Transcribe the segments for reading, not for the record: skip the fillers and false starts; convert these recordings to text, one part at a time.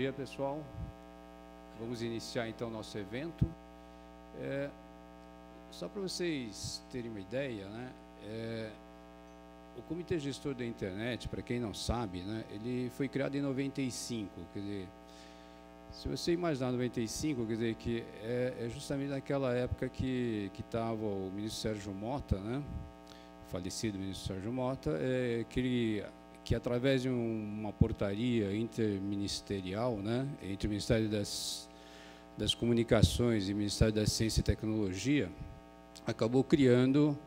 dia, pessoal. Vamos iniciar, então, nosso evento. Só para vocês terem uma ideia, né, o Comitê Gestor da Internet, para quem não sabe, né, ele foi criado em 95, quer dizer, se você imaginar 95, quer dizer, que é justamente naquela época que estava o ministro Sérgio Mota, né, falecido ministro Sérgio Mota, que através de uma portaria interministerial, né, entre o Ministério das Comunicações e o Ministério da Ciência e Tecnologia, acabou criando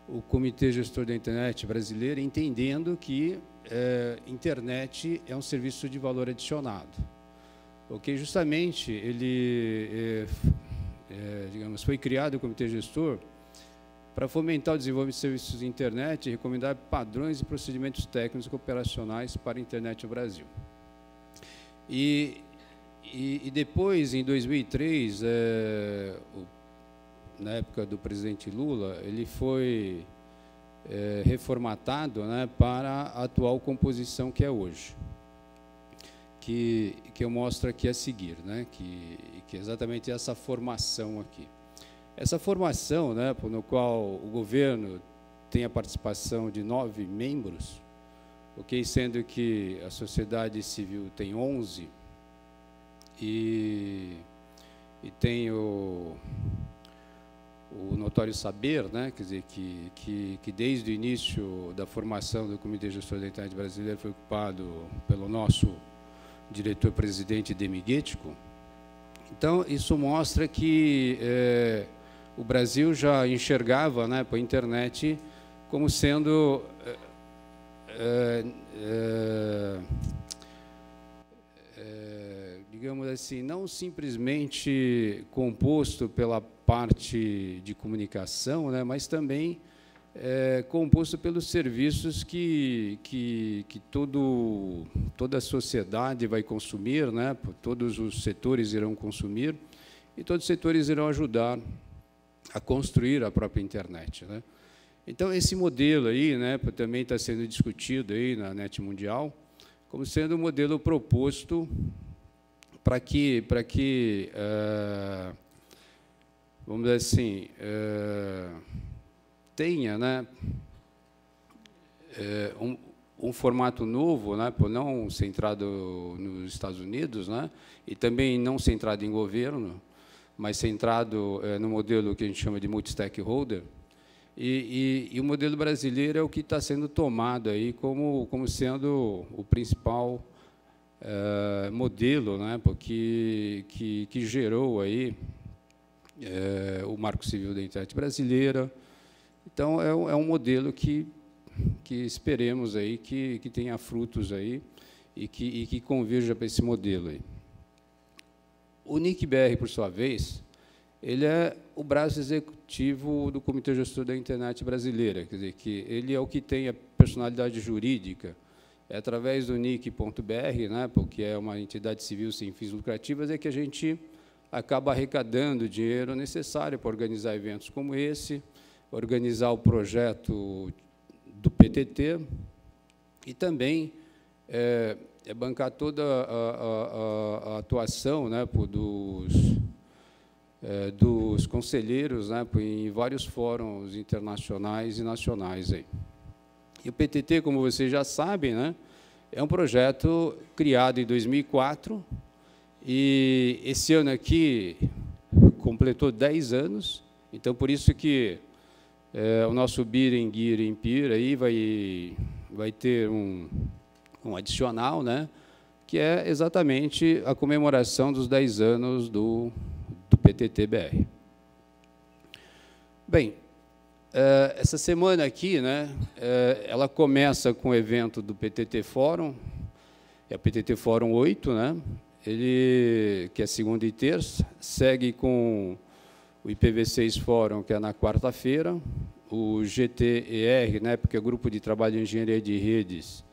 o Comitê Gestor da Internet brasileiro, entendendo que internet é um serviço de valor adicionado. Ok, justamente ele, digamos, foi criado o Comitê Gestor para fomentar o desenvolvimento de serviços de internet e recomendar padrões e procedimentos técnicos e operacionais para a internet no Brasil. E depois, em 2003, na época do presidente Lula, ele foi reformatado, né, para a atual composição que é hoje, que eu mostro aqui a seguir, né, que é exatamente essa formação aqui. Essa formação, né, no qual o governo tem a participação de 9 membros, ok, sendo que a sociedade civil tem 11, e tem o notório saber, né, quer dizer, que desde o início da formação do Comitê Gestor da Internet Brasileiro foi ocupado pelo nosso diretor-presidente Demiguetico. Então, isso mostra que o Brasil já enxergava, né, a internet como sendo digamos assim, não simplesmente composto pela parte de comunicação, né, mas também composto pelos serviços que toda a sociedade vai consumir, né, todos os setores irão consumir, e todos os setores irão ajudar a construir a própria internet, né. Então, esse modelo aí, né, também está sendo discutido aí na Net Mundial, como sendo um modelo proposto para que vamos dizer assim, tenha, né, um formato novo, né, não centrado nos Estados Unidos, né, e também não centrado em governo, mas centrado no modelo que a gente chama de multi-stakeholder. E o modelo brasileiro é o que está sendo tomado aí como sendo o principal modelo, né, que gerou aí o Marco Civil da Internet Brasileira. Então, é um modelo que esperemos aí que tenha frutos aí e que converja para esse modelo aí. O NIC-BR, por sua vez, ele é o braço executivo do Comitê Gestor da Internet Brasileira, quer dizer, que ele é o que tem a personalidade jurídica, através do NIC.br, né, porque é uma entidade civil sem fins lucrativos, é que a gente acaba arrecadando o dinheiro necessário para organizar eventos como esse, organizar o projeto do PTT e também bancar toda a atuação, né, dos conselheiros, né, em vários fóruns internacionais e nacionais aí. E o PTT, como vocês já sabem, né, é um projeto criado em 2004 e esse ano aqui completou 10 anos. Então, por isso que o nosso BIR em GIR em PIR aí vai ter um adicional, né, que é exatamente a comemoração dos 10 anos do PTT-BR. Bem, essa semana aqui, né, ela começa com o evento do PTT Fórum, é o PTT Fórum 8, né, que é segunda e terça, segue com o IPv6 Fórum, que é na quarta-feira, o GTER, né, porque é o Grupo de Trabalho de Engenharia de Redes,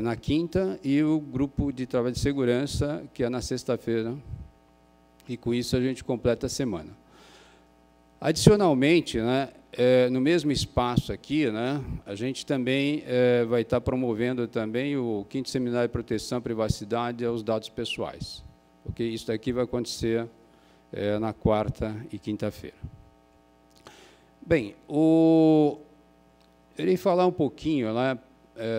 na quinta, e o Grupo de Trabalho de Segurança, que é na sexta-feira, e com isso a gente completa a semana. Adicionalmente, né, no mesmo espaço aqui, né, a gente também vai estar promovendo também o 5º Seminário de Proteção à Privacidade aos Dados Pessoais. Okay? Isso daqui vai acontecer na quarta e quinta-feira. Bem, eu irei falar um pouquinho lá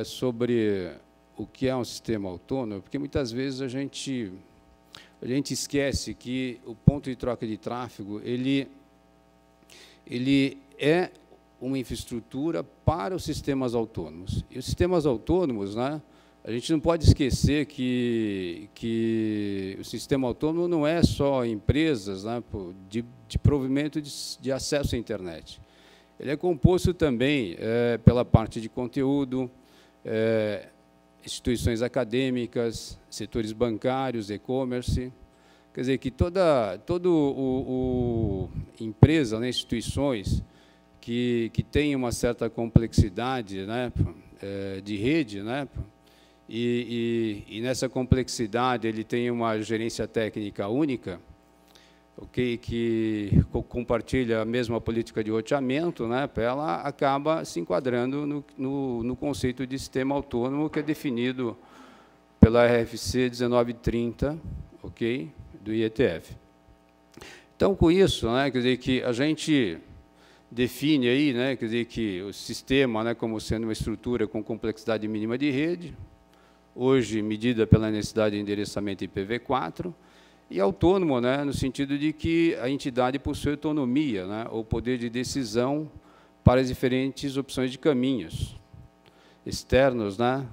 sobre o que é um sistema autônomo, porque muitas vezes a gente esquece que o ponto de troca de tráfego ele é uma infraestrutura para os sistemas autônomos. E os sistemas autônomos, né, a gente não pode esquecer que o sistema autônomo não é só empresas, né, de provimento de acesso à internet. Ele é composto também pela parte de conteúdo, instituições acadêmicas, setores bancários, e-commerce. Quer dizer, que toda empresa, né, instituições que tem uma certa complexidade, né, de rede, né, e nessa complexidade ele tem uma gerência técnica única, okay, que compartilha a mesma política de roteamento, né, ela acaba se enquadrando no conceito de sistema autônomo que é definido pela RFC 1930, okay, do IETF. Então, com isso, né, quer dizer que a gente define aí, né, quer dizer que o sistema, né, como sendo uma estrutura com complexidade mínima de rede, hoje medida pela necessidade de endereçamento IPv4, e autônomo, né, no sentido de que a entidade possui autonomia, né, ou poder de decisão para as diferentes opções de caminhos externos, né,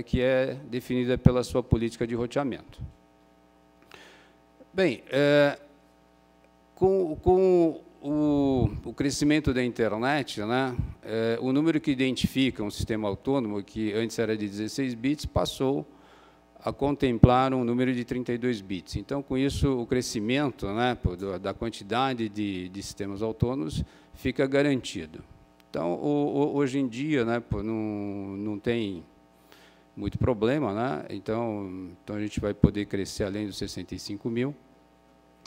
que é definida pela sua política de roteamento. Bem, com o crescimento da internet, né, o número que identifica um sistema autônomo, que antes era de 16 bits, passou a contemplar um número de 32 bits. Então, com isso, o crescimento, né, da quantidade de sistemas autônomos fica garantido. Então, hoje em dia, né, não tem muito problema, né? Então a gente vai poder crescer além dos 65 mil,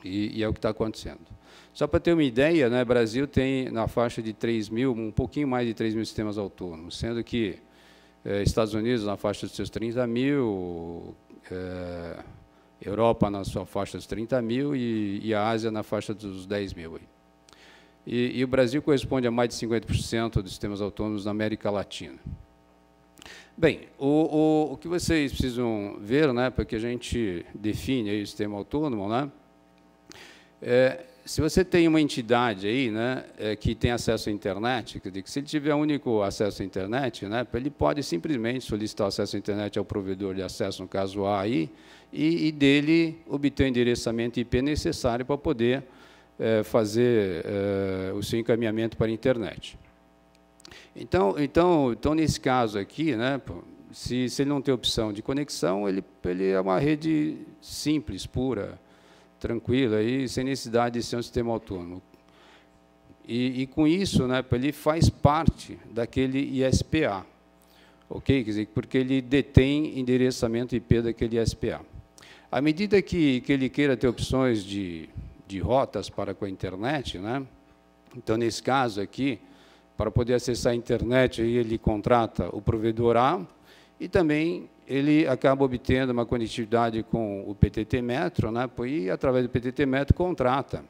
e é o que está acontecendo. Só para ter uma ideia, né, o Brasil tem na faixa de 3 mil, um pouquinho mais de 3 mil sistemas autônomos, sendo que Estados Unidos na faixa dos seus 30 mil, Europa na sua faixa dos 30 mil e a Ásia na faixa dos 10 mil. E o Brasil corresponde a mais de 50% dos sistemas autônomos na América Latina. Bem, o que vocês precisam ver, né, para que a gente define aí o sistema autônomo, né, se você tem uma entidade aí, né, que tem acesso à internet, quer dizer, que se ele tiver único acesso à internet, né, ele pode simplesmente solicitar acesso à internet ao provedor de acesso, no caso A, aí, e dele obter o endereçamento IP necessário para poder fazer o seu encaminhamento para a internet. Então, nesse caso aqui, né, se ele não tem opção de conexão, ele é uma rede simples, pura, tranquila, e sem necessidade de ser um sistema autônomo. E com isso, né, ele faz parte daquele ISPA, ok? Quer dizer, porque ele detém endereçamento IP daquele ISPA. À medida que ele queira ter opções de rotas para com a internet, né, então, nesse caso aqui, para poder acessar a internet, aí ele contrata o provedor A e também ele acaba obtendo uma conectividade com o PTT Metro, né, e, através do PTT Metro, contrata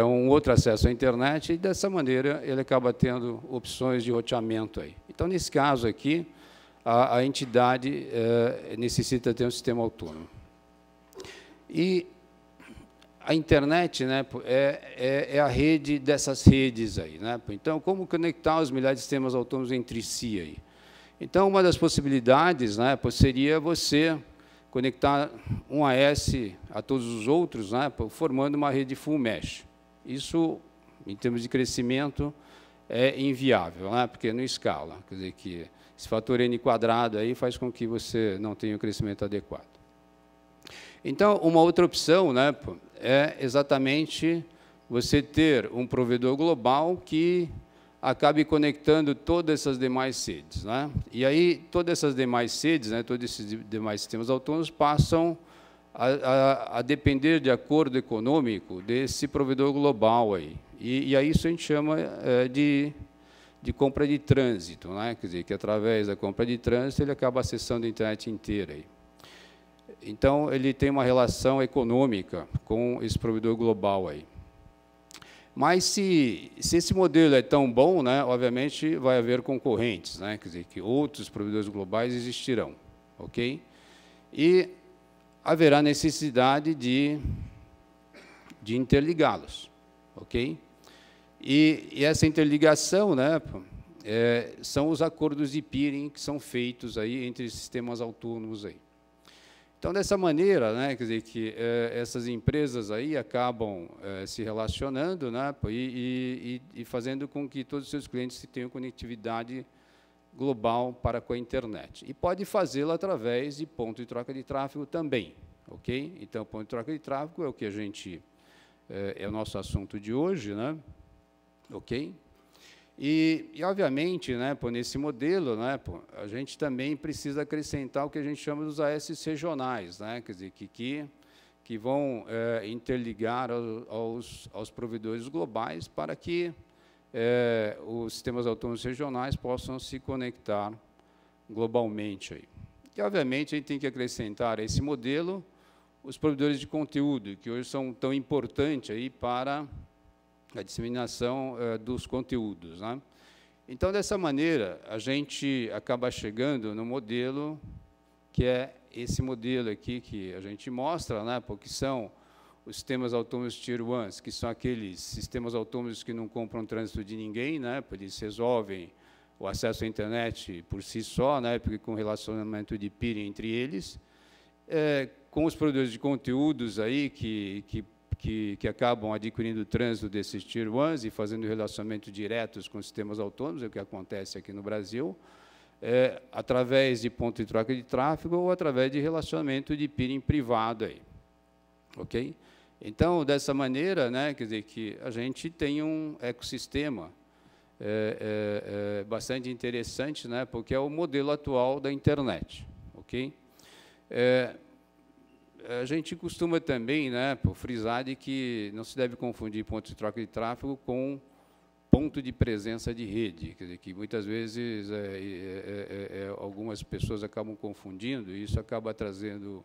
um outro acesso à internet e, dessa maneira, ele acaba tendo opções de roteamento aí. Então, nesse caso aqui, a entidade necessita ter um sistema autônomo. E a internet, né, é a rede dessas redes aí, né? Então, como conectar os milhares de sistemas autônomos entre si aí? Então, uma das possibilidades, né, seria você conectar um AS a todos os outros, né, formando uma rede full mesh. Isso, em termos de crescimento, é inviável, né, porque não escala. Quer dizer que esse fator N quadrado aí faz com que você não tenha o crescimento adequado. Então, uma outra opção, né, é exatamente você ter um provedor global que acabe conectando todas essas demais redes, né? E aí, todas essas demais redes, né, todos esses demais sistemas autônomos passam a depender de acordo econômico desse provedor global aí. E a isso a gente chama de compra de trânsito, né? Quer dizer, que através da compra de trânsito ele acaba acessando a internet inteira aí. Então, ele tem uma relação econômica com esse provedor global aí. Mas, se esse modelo é tão bom, né, obviamente, vai haver concorrentes, né, quer dizer, que outros provedores globais existirão, ok? E haverá necessidade de interligá-los, ok? E essa interligação, né, são os acordos de peering que são feitos aí entre sistemas autônomos aí. Então, dessa maneira, né, quer dizer, que essas empresas aí acabam se relacionando, né, e fazendo com que todos os seus clientes tenham conectividade global para com a internet. E pode fazê-lo através de ponto de troca de tráfego também, ok? Então, ponto de troca de tráfego é o que a gente é o nosso assunto de hoje, né? Ok? E obviamente, né, nesse modelo, né, a gente também precisa acrescentar o que a gente chama dos AS regionais, né, quer dizer, que vão interligar aos provedores globais para que os sistemas autônomos regionais possam se conectar globalmente aí. E, obviamente, a gente tem que acrescentar a esse modelo os provedores de conteúdo, que hoje são tão importantes aí para a disseminação dos conteúdos, né? Então, dessa maneira, a gente acaba chegando no modelo que é esse modelo aqui que a gente mostra, né? Porque são os sistemas autônomos Tier 1, que são aqueles sistemas autônomos que não compram trânsito de ninguém, né? Porque eles resolvem o acesso à internet por si só, né? Porque com relacionamento de peering entre eles, com os produtores de conteúdos aí que acabam adquirindo o trânsito desses Tier 1 e fazendo relacionamento diretos com sistemas autônomos, é o que acontece aqui no Brasil, através de ponto de troca de tráfego ou através de relacionamento de peering privado aí, ok? Então, dessa maneira, né, quer dizer que a gente tem um ecossistema bastante interessante, né, porque é o modelo atual da internet, ok? A gente costuma também, né, frisar de que não se deve confundir ponto de troca de tráfego com ponto de presença de rede, quer dizer, que muitas vezes algumas pessoas acabam confundindo e isso acaba trazendo,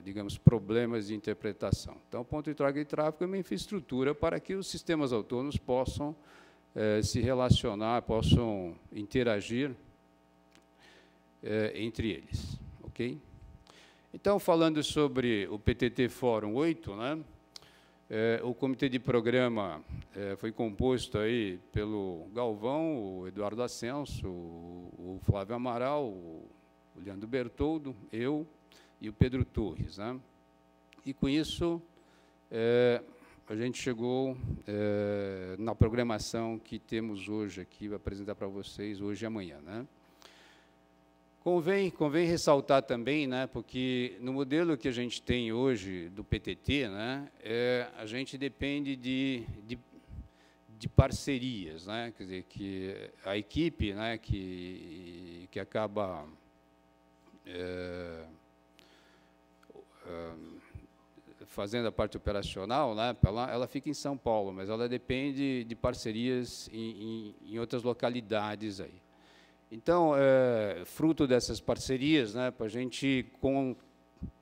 digamos, problemas de interpretação. Então, ponto de troca de tráfego é uma infraestrutura para que os sistemas autônomos possam se relacionar, possam interagir entre eles, ok? Então, falando sobre o PTT Fórum 8, né, o comitê de programa foi composto aí pelo Galvão, o Eduardo Ascenso, o Flávio Amaral, o Leandro Bertoldo, eu e o Pedro Torres, né? E, com isso, a gente chegou na programação que temos hoje aqui, vou apresentar para vocês hoje e amanhã, né? Convém ressaltar também, né, porque no modelo que a gente tem hoje do PTT, né, a gente depende de parcerias, né, quer dizer, que a equipe, né, que acaba fazendo a parte operacional, né, ela fica em São Paulo, mas ela depende de parcerias em outras localidades aí. Então, fruto dessas parcerias, né, a gente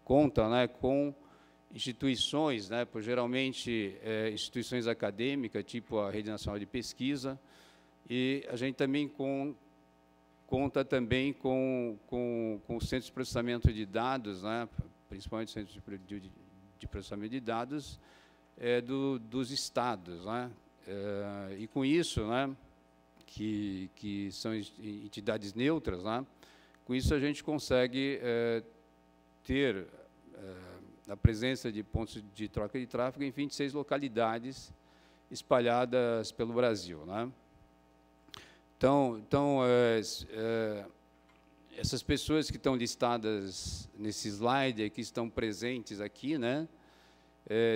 conta, né, com instituições, né, geralmente instituições acadêmicas, tipo a Rede Nacional de Pesquisa, e a gente também conta também com centros de processamento de dados, né, principalmente centros de processamento de dados dos estados, né, e com isso, né, que são entidades neutras, né? Com isso a gente consegue ter a presença de pontos de troca de tráfego em 26 localidades espalhadas pelo Brasil, né? Então essas pessoas que estão listadas nesse slide, que estão presentes aqui, né?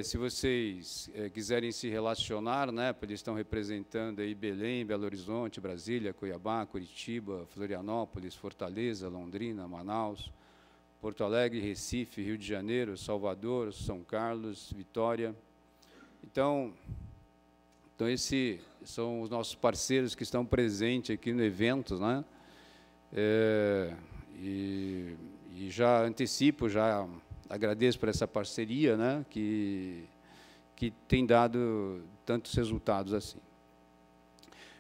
Se vocês quiserem se relacionar, né, eles estão representando aí Belém, Belo Horizonte, Brasília, Cuiabá, Curitiba, Florianópolis, Fortaleza, Londrina, Manaus, Porto Alegre, Recife, Rio de Janeiro, Salvador, São Carlos, Vitória. Então esses são os nossos parceiros que estão presentes aqui no evento, né? E já antecipo, já agradeço por essa parceria, né? Que tem dado tantos resultados assim.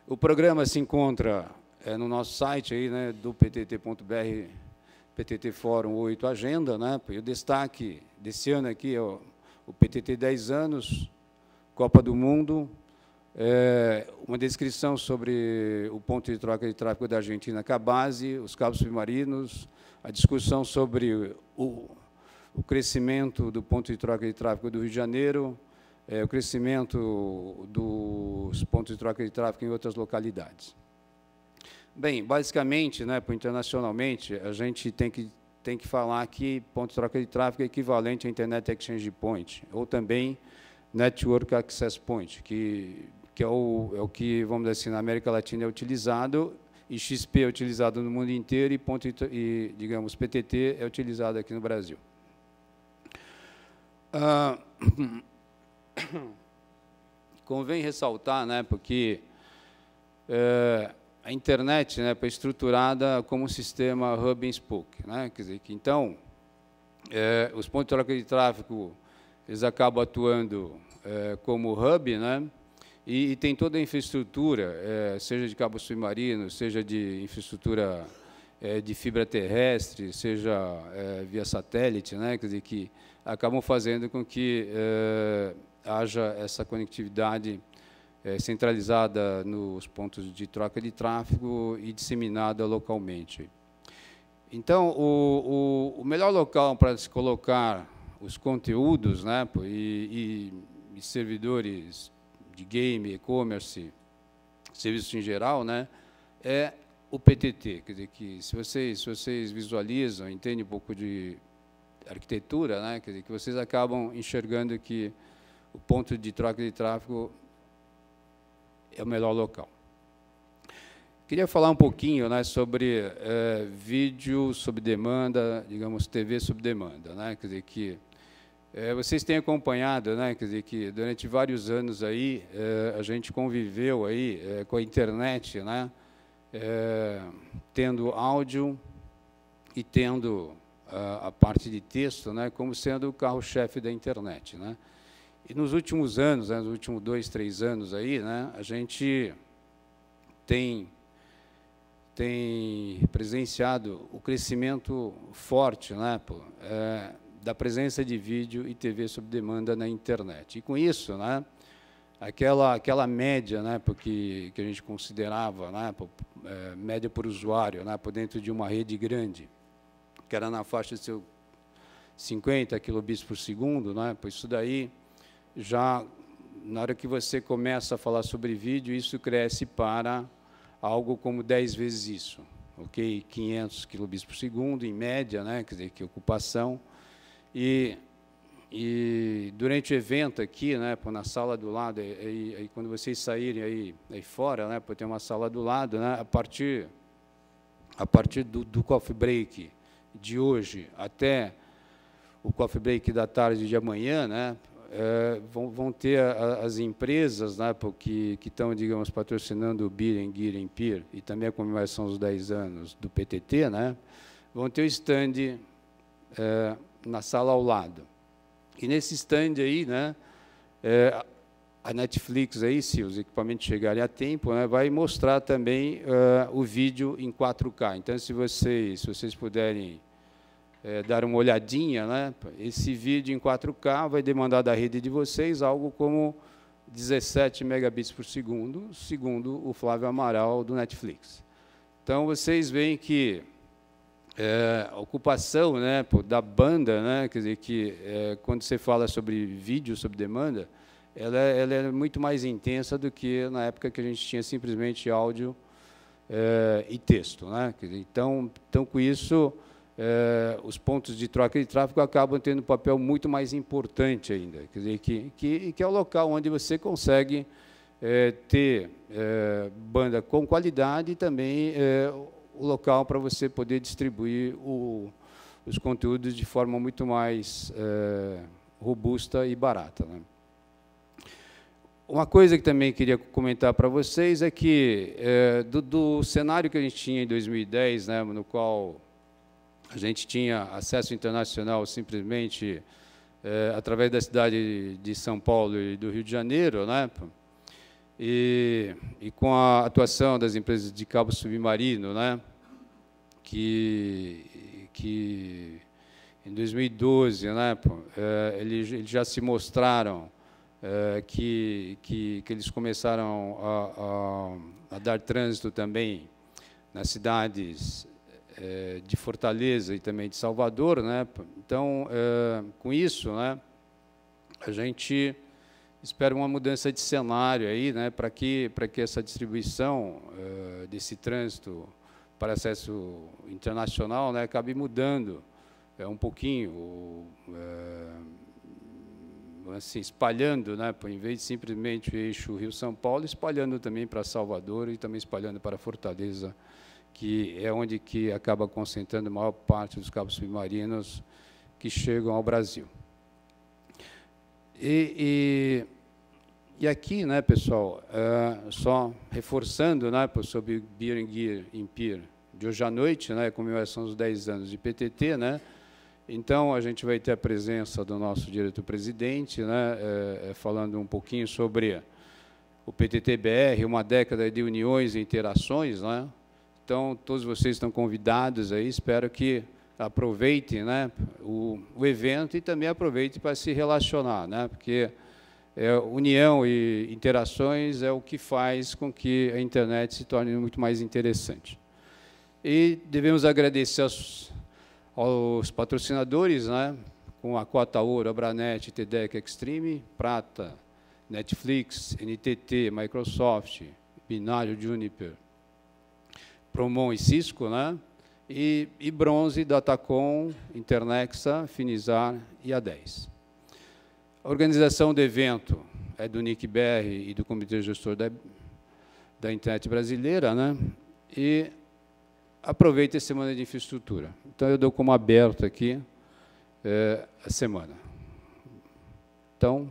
O programa se encontra no nosso site aí, né, do ptt.br, PTT Fórum 8 Agenda, né? E o destaque desse ano aqui é o PTT 10 anos, Copa do Mundo, uma descrição sobre o ponto de troca de tráfego da Argentina, Cabase, os cabos submarinos, a discussão sobre o crescimento do ponto de troca de tráfego do Rio de Janeiro, o crescimento dos pontos de troca de tráfego em outras localidades. Bem, basicamente, né, internacionalmente, a gente tem que falar que ponto de troca de tráfego é equivalente a Internet Exchange Point, ou também Network Access Point, que é o que, vamos dizer assim, na América Latina é utilizado, e XP é utilizado no mundo inteiro, e digamos, PTT é utilizado aqui no Brasil. Convém ressaltar, né, porque a internet, né, é estruturada como um sistema hub and spoke, né, quer dizer que então os pontos de troca de tráfego eles acabam atuando como hub, né, e tem toda a infraestrutura, seja de cabo submarino, seja de infraestrutura de fibra terrestre, seja via satélite, né, quer dizer que acabam fazendo com que haja essa conectividade centralizada nos pontos de troca de tráfego e disseminada localmente. Então, o melhor local para se colocar os conteúdos, né, e servidores de game, e-commerce, serviços em geral, né, é o PTT. Quer dizer que se vocês visualizam, entendem um pouco de arquitetura, né, quer dizer que vocês acabam enxergando que o ponto de troca de tráfego é o melhor local. Queria falar um pouquinho, né, sobre vídeo sob demanda, digamos, TV sob demanda, né, quer dizer que vocês têm acompanhado, né, quer dizer que durante vários anos aí a gente conviveu aí com a internet, né, tendo áudio e tendo a parte de texto, né, como sendo o carro-chefe da internet, né. E nos últimos anos, né, nos últimos 2, 3 anos aí, né, a gente tem presenciado o crescimento forte, né, da presença de vídeo e TV sob demanda na internet. E com isso, né, aquela média, né, que a gente considerava, né, média por usuário, né, por dentro de uma rede grande, que era na faixa de 50 kilobits por segundo, né, pois isso daí já, na hora que você começa a falar sobre vídeo, isso cresce para algo como 10 vezes isso, ok? 500 kilobits por segundo, em média, né? Quer dizer, que ocupação. E durante o evento aqui, né, na sala do lado, aí quando vocês saírem aí fora, né, tem uma sala do lado, né, a partir do coffee break de hoje até o coffee break da tarde de amanhã, né, vão ter as empresas, né, que estão, digamos, patrocinando o Beer and Gear and Peer e também a comemoração dos 10 anos do PTT, né, vão ter o stand na sala ao lado. E nesse stand aí, né, a Netflix aí, se os equipamentos chegarem a tempo, né, vai mostrar também o vídeo em 4K. Então, se vocês puderem dar uma olhadinha, né, esse vídeo em 4K vai demandar da rede de vocês algo como 17 megabits por segundo, segundo o Flávio Amaral do Netflix. Então, vocês veem que a ocupação, né, da banda, né, quer dizer que quando você fala sobre vídeo sob demanda, ela é muito mais intensa do que na época que a gente tinha simplesmente áudio e texto, né? Quer dizer, então, com isso, os pontos de troca de tráfego acabam tendo um papel muito mais importante ainda. Quer dizer, que é o local onde você consegue ter banda com qualidade e também o local para você poder distribuir o os conteúdos de forma muito mais robusta e barata, né? Uma coisa que também queria comentar para vocês é que, do cenário que a gente tinha em 2010, né, no qual a gente tinha acesso internacional simplesmente através da cidade de São Paulo e do Rio de Janeiro, né, e com a atuação das empresas de cabo submarino, né, que em 2012, né, eles já se mostraram que eles começaram a dar trânsito também nas cidades de Fortaleza e também de Salvador, né? Então, com isso, né, a gente espera uma mudança de cenário aí, né, para que essa distribuição desse trânsito para acesso internacional, né, acabe mudando um pouquinho, assim, espalhando, né, em vez de simplesmente o eixo Rio-São Paulo, espalhando também para Salvador e também espalhando para Fortaleza, que é onde que acaba concentrando a maior parte dos cabos submarinos que chegam ao Brasil. E aqui, né, pessoal, só reforçando, né, sobre Beer and Gear in Pier de hoje à noite, né, comemoração dos 10 anos de PTT, né. Então, a gente vai ter a presença do nosso diretor-presidente, né, falando um pouquinho sobre o PTT-BR, uma década de uniões e interações, né. Então, todos vocês estão convidados aí, espero que aproveitem, né, o evento e também aproveitem para se relacionar, né, porque união e interações é o que faz com que a internet se torne muito mais interessante. E devemos agradecer aos patrocinadores, né, com a cota ouro, Abranet, TDEC Extreme, prata, Netflix, NTT, Microsoft, Binário, Juniper, Promon e Cisco, né, e bronze, Datacom, Internexa, Finizar e A10. A organização do evento é do NIC-BR e do Comitê Gestor da Internet Brasileira, né, e aproveite a Semana de Infraestrutura. Então, eu dou como aberto aqui a semana. Então,